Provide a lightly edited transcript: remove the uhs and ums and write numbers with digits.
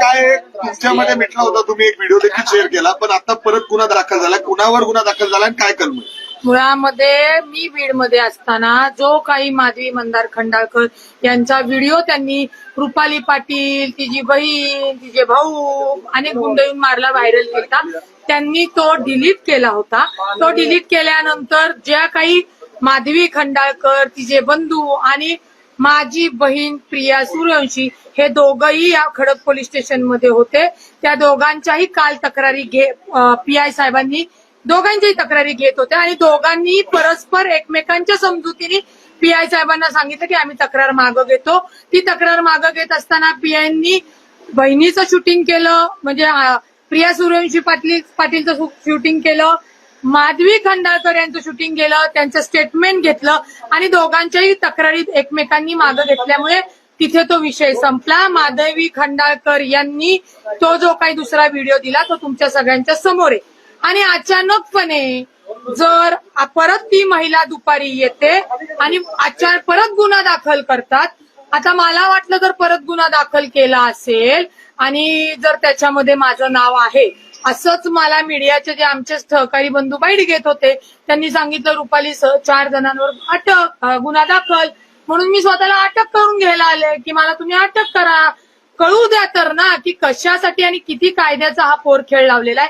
काय तुमच्यामध्ये मिटला होता, तुम्ही एक व्हिडिओ देखील शेअर केला, पण आता परत गुन्हा दाखल झाला. कुणावर गुन्हा दाखल झाला आणि काय कलम? मुळामध्ये मी बीडमध्ये असताना जो काही माधवी मंदार खंडाळकर यांचा व्हिडिओ त्यांनी रुपाली पाटील, तिची बहीण, तिचे भाऊ अनेक गुंड येऊन मारला, व्हायरल केला, त्यांनी तो डिलीट केला होता. तो डिलीट केल्यानंतर ज्या काही माधवी खंडाळकर, तिचे बंधू आणि माझी बहीण प्रिया सूर्यवंशी हे दोघंही या खडक पोलीस स्टेशनमध्ये होते. त्या दोघांच्याही काल तक्रारी पीआय साहेबांनी दोघांच्याही तक्रारी घेत होत्या आणि दोघांनी परस्पर एकमेकांच्या समजुतीने पीआय साहेबांना सांगितलं की आम्ही तक्रार मागं घेतो. ती तक्रार मागं घेत असताना पीआयनी बहिणीचं शूटिंग केलं, म्हणजे प्रिया सूर्यवंशी पाटीलचं शूटिंग केलं, माधवी खंडाळकर यांचं शूटिंग केलं, त्यांचं स्टेटमेंट घेतलं आणि दोघांच्याही तक्रारी एकमेकांनी मागं घेतल्यामुळे तिथे तो विषय संपला. माधवी खंडाळकर यांनी तो जो काही दुसरा व्हिडिओ दिला तो तुमच्या सगळ्यांच्या समोर आहे आणि अचानकपणे जर परत ती महिला दुपारी येते आणि परत गुन्हा दाखल करतात. आता मला वाटलं जर परत गुन्हा दाखल केला असेल आणि जर त्याच्यामध्ये माझं नाव आहे असंच मला मीडियाचे जे आमचे सहकारी बंधू बाईट घेत होते त्यांनी सांगितलं रुपाली 4 जणांवर अटक, गुन्हा दाखल. म्हणून मी स्वतःला अटक करून घ्यायला आले की मला तुम्ही अटक करा, कळू द्या तर ना की कशासाठी आणि किती कायद्याचा हा पोरखेळ लावलेला आहे.